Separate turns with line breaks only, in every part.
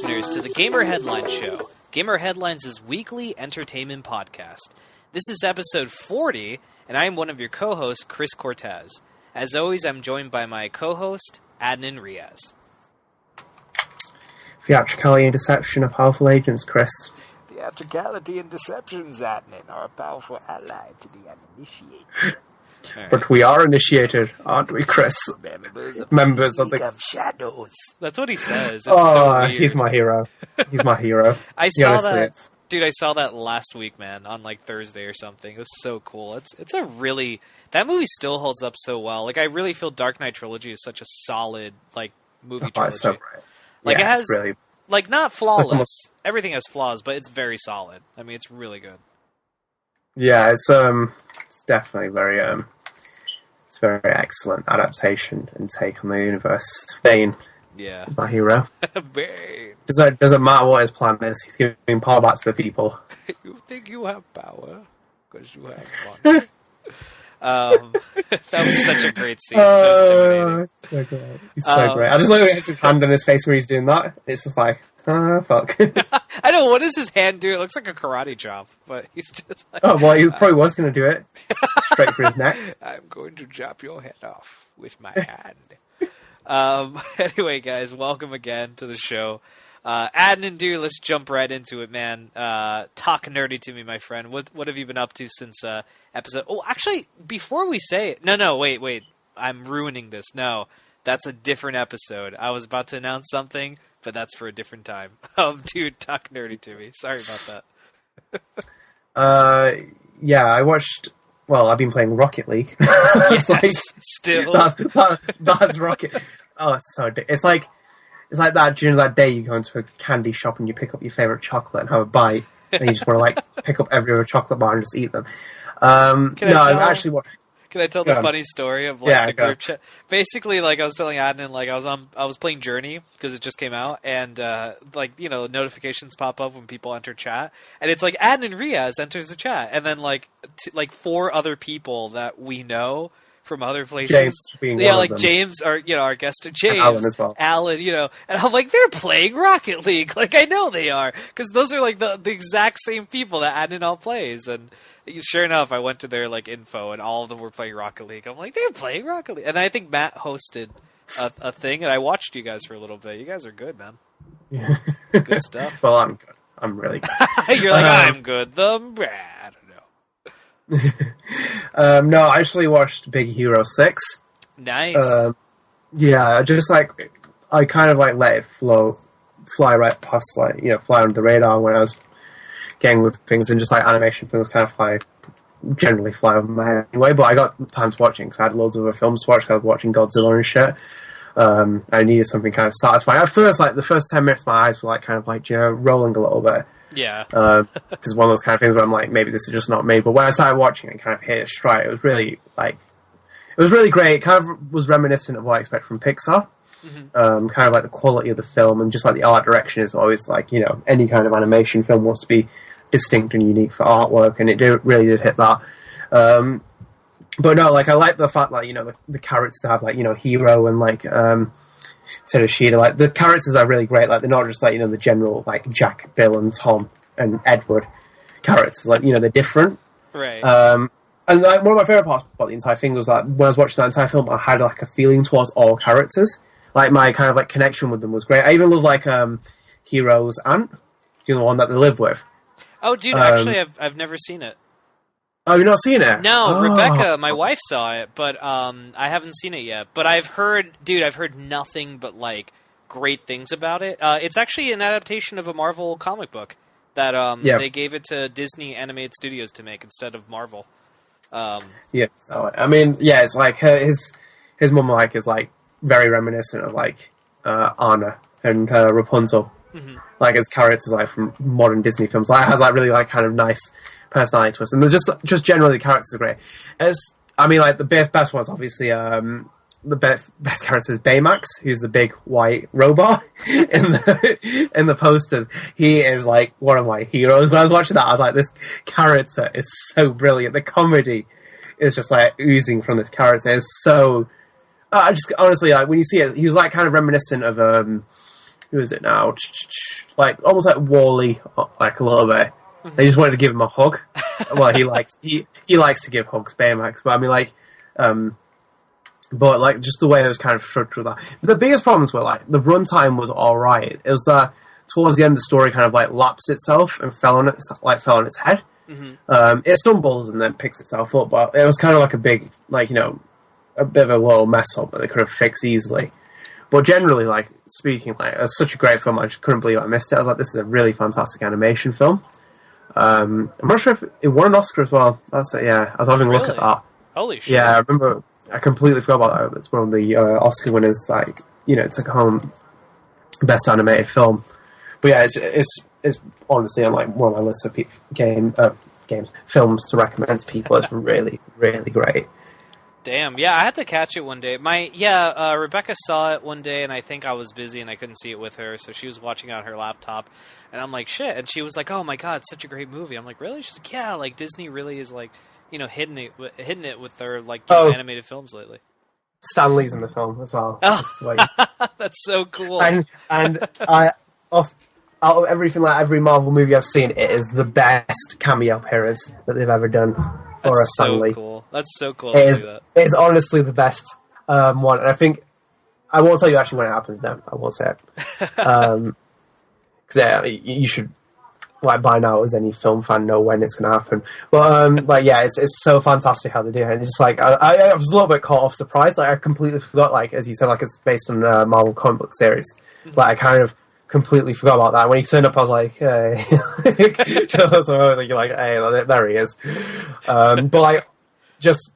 listeners to the Gamer Headlines Show, Gamer Headlines' weekly entertainment podcast. This is episode 40, and I am one of your co-hosts, Chris Cortez. As always, I'm joined by my co-host, AntMan Riaz.
Theatricality and deception are powerful agents, Chris.
Theatricality and deceptions, AntMan, are a powerful ally to the uninitiated.
Right. But we are initiated, aren't we, Chris? Members of the
League of Shadows. That's what he says. It's
oh,
so weird.
He's my hero. He's my hero.
I saw that. Dude, I saw that last week, man, on like Thursday or something. It was so cool. It's a really... That movie still holds up so well. Like, I really feel Dark Knight Trilogy is such a solid, like, movie trilogy.
So great.
Like,
yeah,
it has,
really...
like, not flawless. Everything has flaws, but it's very solid. I mean, it's really good.
Yeah, it's definitely very, it's very excellent adaptation and take on the universe. Bane is my hero.
Bane.
Doesn't matter what his plan is, he's giving power back to the people.
You think you have power, because you have money. That was such a great scene. So intimidating.
So great. He's so great. I just look at his hand on his face when he's doing that. It's just like, fuck.
I know, what does his hand do? It looks like a karate chop, but he's just like...
Oh, well, he probably was going to do it. Straight for his neck.
I'm going to chop your head off with my hand. Anyway, guys, welcome again to the show. Adnan, dude, let's jump right into it, man. Talk nerdy to me, my friend. What have you been up to since episode... Oh, actually, before we say it... No, wait. I'm ruining this. No, that's a different episode. I was about to announce something, but that's for a different time. Dude, talk nerdy to me. Sorry about
that. Yeah, I watched... Well, I've been playing Rocket League.
Yes, like, still.
That's Rocket. Oh, it's so... It's like that during that day you go into a candy shop and you pick up your favourite chocolate and have a bite, and you just want to like pick up every other chocolate bar and just eat them. I've actually watched...
Can I tell the funny story of like the group chat? Basically, like I was telling Adnan, like I was playing Journey because it just came out, and like notifications pop up when people enter chat, and it's like Adnan Riaz enters the chat, and then like four other people that we know from other places.
James being one
like
of them.
James, our guest, James,
and Alan as well.
Alan, and I'm like, they're playing Rocket League. Like I know they are, because those are like the exact same people that Adnan all plays, and. Sure enough, I went to their like info, and all of them were playing Rocket League. I'm like, they're playing Rocket League, and I think Matt hosted a thing, and I watched you guys for a little bit. You guys are good, man. Good stuff.
Well, I'm good. I'm really good.
You're like, I'm good. I don't
know. No, I actually watched Big Hero 6.
Nice.
Yeah, just like I kind of like let it fly right past, like fly under the radar when I was getting with things, and just like animation things kind of generally fly over my head anyway, but I got time to watching because I had loads of other films to watch because I was watching Godzilla and shit. I needed something kind of satisfying. At first, like the first 10 minutes my eyes were like kind of like rolling a little bit.
Yeah.
Because one of those kind of things where I'm like, maybe this is just not me, but when I started watching it, kind of hit a stride. It was really great. It kind of was reminiscent of what I expect from Pixar. Mm-hmm. Kind of like the quality of the film, and just like the art direction is always like, any kind of animation film wants to be distinct and unique for artwork, and it really did hit that. But no, like I like the fact like the characters have like Hero and like instead of Sheeta, like the characters are really great. Like they're not just like the general like Jack, Bill, and Tom and Edward characters. Like they're different,
right?
And like one of my favorite parts about the entire thing was that when I was watching that entire film, I had like a feeling towards all characters. Like my kind of like connection with them was great. I even love like Hero's aunt, the one that they live with.
Oh, dude, actually, I've never seen it.
Oh, you've not seen it?
No, Rebecca, my wife, saw it, but I haven't seen it yet. But I've heard nothing but like great things about it. It's actually an adaptation of a Marvel comic book that they gave it to Disney Animated Studios to make instead of Marvel.
Yeah, I mean, yeah, it's like his mum like is like very reminiscent of like Anna and Rapunzel. Mm-hmm. Like as characters like from modern Disney films, like has like really like kind of nice personality to us, and they're just generally the characters are great. Like the best ones obviously the best character is Baymax, who's the big white robot in the posters. He is like one of my heroes. When I was watching that, I was like, this character is so brilliant. The comedy is just like oozing from this character. It's so I just honestly like when you see it, he was like kind of reminiscent of who is it now? Like almost like Wall-E, like a little bit. They just wanted to give him a hug. Well, he likes to give hugs, Baymax, but I mean like, but like just the way it was kind of structured with that. But the biggest problems were like the runtime was all right. It was that towards the end the story kind of like lapsed itself and fell on its head. It stumbles and then picks itself up, but it was kind of like a big, like, you know, a bit of a little mess up that they could have fixed easily. But generally, like, speaking, like, it was such a great film, I just couldn't believe I missed it. I was like, this is a really fantastic animation film. I'm not sure if it won an Oscar as well. That's it, yeah. I was having a look at that.
Holy shit.
Yeah, I remember, I completely forgot about that. It's one of the Oscar winners, like, you know, took home Best Animated Film. But yeah, it's honestly on, like, one of my lists of films to recommend to people. It's really, really great.
Damn, yeah, I had to catch it one day. Rebecca saw it one day, and I think I was busy and I couldn't see it with her, so she was watching it on her laptop, and I'm like, shit, and she was like, oh my god, such a great movie. I'm like, really? She's like, yeah, like, Disney really is, like, you know, hitting it with their, like, animated films lately.
Stan Lee's in the film as well.
Oh.
Just, like,
that's so cool.
And out of everything, like, every Marvel movie I've seen, it is the best cameo appearance that they've ever done.
That's
Stan Lee.
Cool. That's so cool.
It is honestly the best one, and I think I won't tell you actually when it happens. No, I won't say it. Because yeah, you should, like, by now as any film fan, know when it's going to happen. But like, yeah, it's so fantastic how they do it. And it's just like I was a little bit caught off surprise. Like, I completely forgot. Like, as you said, like, it's based on a Marvel comic book series. Like, I kind of completely forgot about that. When he turned up, I was like, hey. So you're like, hey, there he is. But like, just,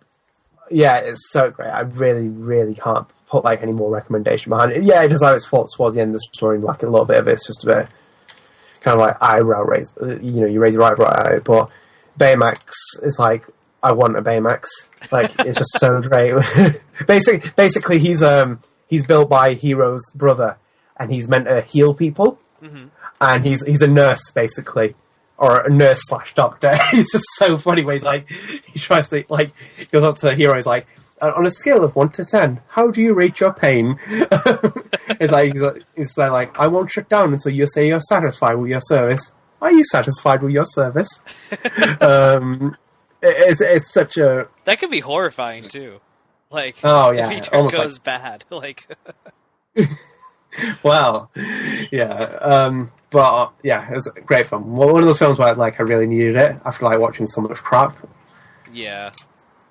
yeah, it's so great. I really, really can't put like any more recommendation behind it. Yeah, it does have its faults towards the end of the story, like a little bit of it's just a bit kind of like eyebrow raise. You know, you raise your eyebrow at it. But Baymax is like, I want a Baymax. Like, it's just so great. Basically, he's built by Hero's brother, and he's meant to heal people. And he's a nurse, basically, or a nurse / doctor. It's just so funny where he's like, he tries to, like, he goes up to the hero, he's like, on a scale of 1 to 10, how do you rate your pain? He's like, I won't shut down until you say you're satisfied with your service. Are you satisfied with your service? It's such a...
That could be horrifying, too. Like,
oh, yeah,
if he goes bad. Like...
Well, yeah, but yeah, it was a great film. One of those films where like I really needed it after like watching so much crap.
Yeah,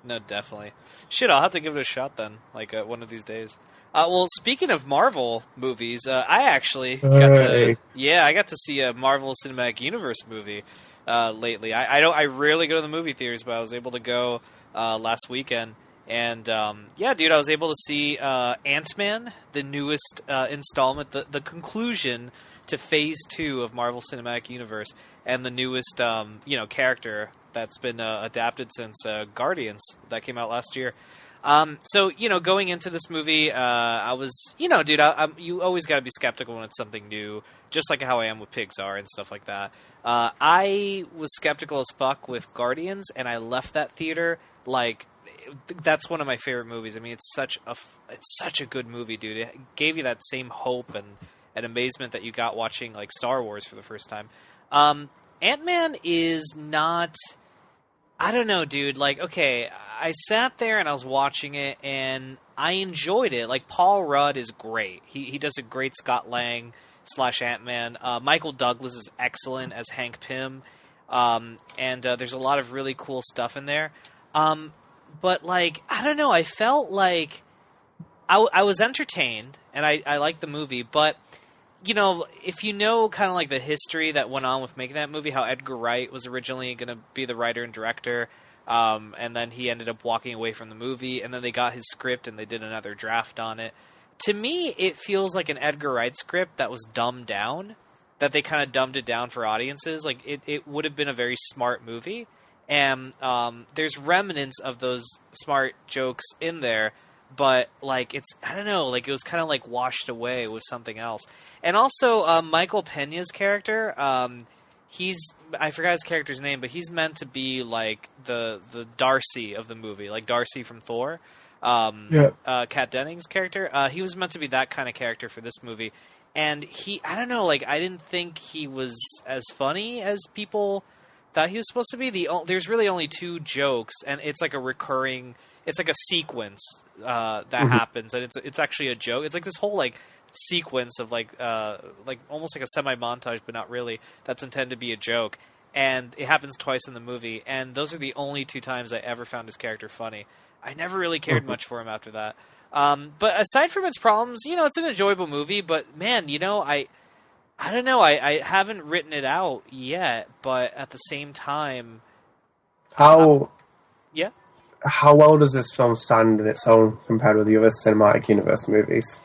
no, definitely. Shit, I'll have to give it a shot then, like one of these days. Well, speaking of Marvel movies, I actually got to see a Marvel Cinematic Universe movie lately. I rarely go to the movie theaters, but I was able to go last weekend. And, yeah, dude, I was able to see AntMan, the newest installment, the conclusion to Phase 2 of Marvel Cinematic Universe, and the newest, character that's been adapted since Guardians that came out last year. So, going into this movie, I was, dude, you always got to be skeptical when it's something new, just like how I am with Pixar and stuff like that. I was skeptical as fuck with Guardians, and I left that theater, like... That's one of my favorite movies. I mean, it's such a good movie, dude. It gave you that same hope and amazement that you got watching like Star Wars for the first time. Ant-Man is not. I don't know, dude. Like, okay, I sat there and I was watching it and I enjoyed it. Like, Paul Rudd is great. He does a great Scott Lang / Ant-Man. Michael Douglas is excellent as Hank Pym, and there's a lot of really cool stuff in there. But, like, I don't know, I felt like I was entertained, and I liked the movie, but, if you know kind of like the history that went on with making that movie, how Edgar Wright was originally going to be the writer and director, and then he ended up walking away from the movie, and then they got his script and they did another draft on it. To me, it feels like an Edgar Wright script that was dumbed down, that they kind of dumbed it down for audiences. Like, it would have been a very smart movie. And there's remnants of those smart jokes in there, but like I don't know, like it was kind of like washed away with something else. And also Michael Peña's character, I forgot his character's name, but he's meant to be like the Darcy of the movie, like Darcy from Thor. Kat Dennings' character. He was meant to be that kind of character for this movie. And I don't know, like, I didn't think he was as funny as people thought he was supposed to be. There's really only 2 jokes, and it's like it's like a sequence that happens, and it's actually a joke. It's like this whole, like, sequence of, like almost like a semi-montage, but not really, that's intended to be a joke. And it happens twice in the movie, and those are the only 2 times I ever found his character funny. I never really cared much for him after that. But aside from its problems, it's an enjoyable movie, but man, I don't know, I haven't written it out yet, but at the same time...
How well does this film stand on its own compared with the other cinematic universe movies?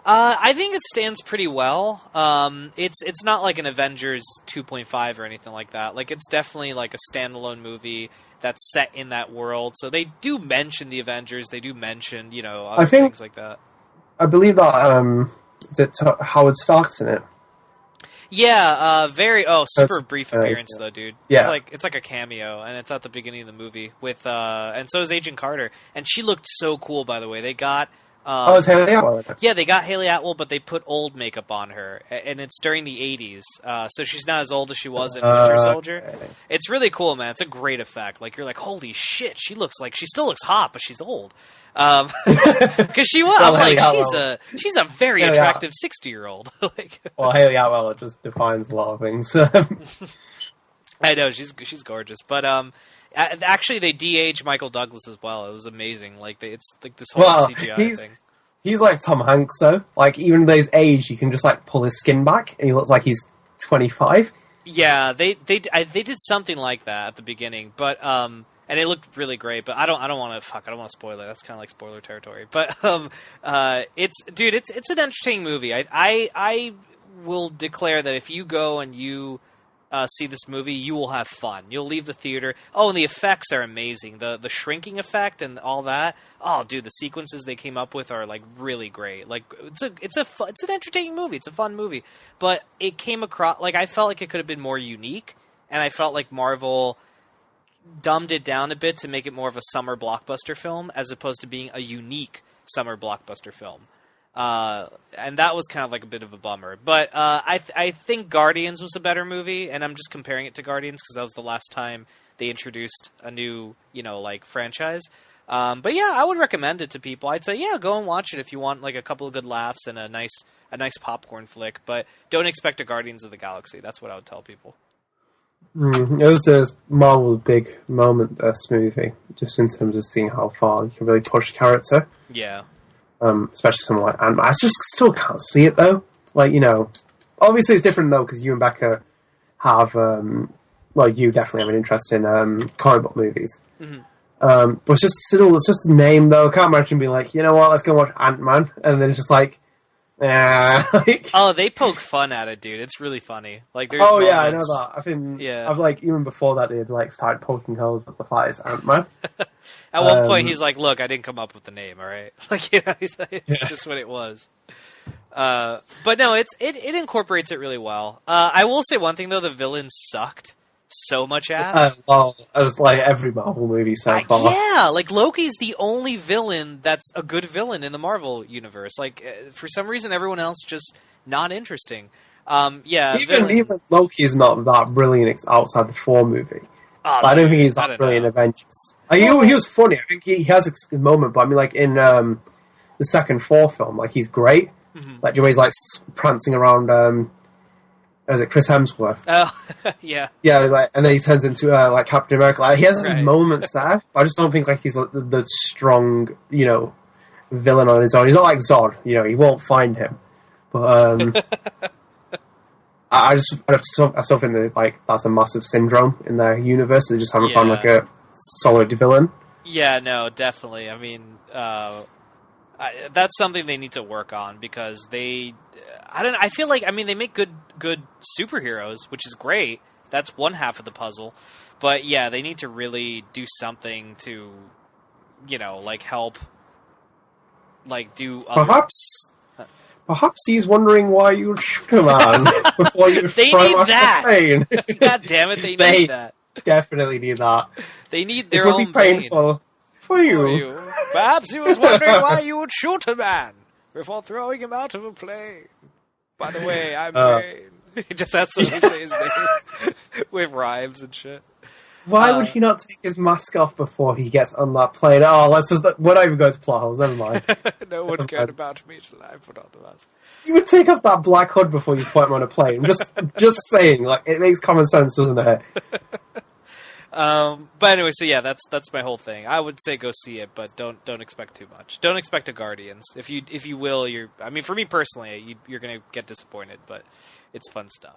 I think it stands pretty well. It's not like an Avengers 2.5 or anything like that. Like, it's definitely like a standalone movie that's set in that world. So they do mention the Avengers. They do mention, other things like that.
I believe that, is it Howard Stark's in it?
Yeah, super brief appearance though, dude.
Yeah.
It's like a cameo, and it's at the beginning of the movie with, and so is Agent Carter. And she looked so cool, by the way. They got...
it's Haley Atwell.
Yeah, they got Haley Atwell, but they put old makeup on her, and it's during the 80s, so she's not as old as she was in Winter Soldier. Okay. It's really cool, man. It's a great effect. Like, you're like, holy shit, she still looks hot, but she's old. Because she was, I'm like, she's a very attractive 60-year-old. Like,
well, Haley Atwell just defines a lot of things.
I know, she's gorgeous, but actually, they de-aged Michael Douglas as well. It was amazing. Like, it's like this whole CGI thing.
He's like Tom Hanks, though. Like, even though he's aged, you can just like pull his skin back, and he looks like he's 25.
Yeah, they did something like that at the beginning, but and it looked really great. But I don't want to spoil it. That's kind of like spoiler territory. But it's an entertaining movie. I will declare that if you go and you see this movie, you will have fun. You'll leave the theater. Oh, and the effects are amazing. The shrinking effect and all that. Oh, dude, the sequences they came up with are like really great. Like, it's an entertaining movie. It's a fun movie. But it came across, like, I felt like it could have been more unique, and I felt like Marvel dumbed it down a bit to make it more of a summer blockbuster film as opposed to being a unique summer blockbuster film. And that was kind of like a bit of a bummer. But I think Guardians was a better movie, and I'm just comparing it to Guardians because that was the last time they introduced a new, franchise. But yeah, I would recommend it to people. I'd say, yeah, go and watch it if you want like a couple of good laughs and a nice popcorn flick. But don't expect a Guardians of the Galaxy. That's what I would tell people.
It was Marvel's big moment, this movie, just in terms of seeing how far you can really push character.
Yeah.
Especially someone like AntMan. I just still can't see it, though. Like, obviously it's different, though, because you and Becca have, you definitely have an interest in comic book movies. Mm-hmm. But it's just a name, though. I can't imagine being like, you know what, let's go watch AntMan. And then it's just like,
oh, they poke fun at it, dude. It's really funny. Like, there's
yeah, I know that. I think, I've even before that, they had started poking holes at the fact it's AntMan.
At one point, he's like, "Look, I didn't come up with the name, all right? Like, it's just what it was." But no, it incorporates it really well. I will say one thing though: the villains sucked so much ass.
As like every Marvel movie so far.
Yeah, like Loki's the only villain that's a good villain in the Marvel universe. Like for some reason, everyone else just not interesting.
Even Loki is not that brilliant outside the Thor movie. I don't think he's that brilliant in Avengers. He was funny. I think he has a moment, but I mean, like in the second Thor film, like he's great. Mm-hmm. Like the way he's like prancing around. Is it Chris Hemsworth?
Oh, yeah.
Yeah, like, and then he turns into like Captain America. Like, he has his moments there, but I just don't think like he's like, the strong, villain on his own. He's not like Zod. He won't find him. But I still think that like that's a massive syndrome in their universe. They just haven't found like a solid villain.
Yeah, no, definitely. I mean, that's something they need to work on because I feel like they make good superheroes, which is great. That's one half of the puzzle, but yeah, they need to really do something to, like help, like do Perhaps he's wondering why you would shoot a man before you they
throw
need
him
that.
The plane.
God damn it, they need that.
Definitely need that.
They need their own
It would be painful for you.
Perhaps he was wondering why you would shoot a man before throwing him out of a plane. By the way, I'm Bane. He just has to say his name with rhymes and shit.
Why would he not take his mask off before he gets on that plane? Oh, we're not even going to plot holes, never mind.
No one cared about me till I put on the mask.
You would take off that black hood before you put him on a plane. Just saying, like, it makes common sense, doesn't it?
But anyway, so yeah, that's my whole thing. I would say go see it, but don't expect too much. Don't expect a Guardians. If you will, for me personally, you're gonna get disappointed, but it's fun stuff.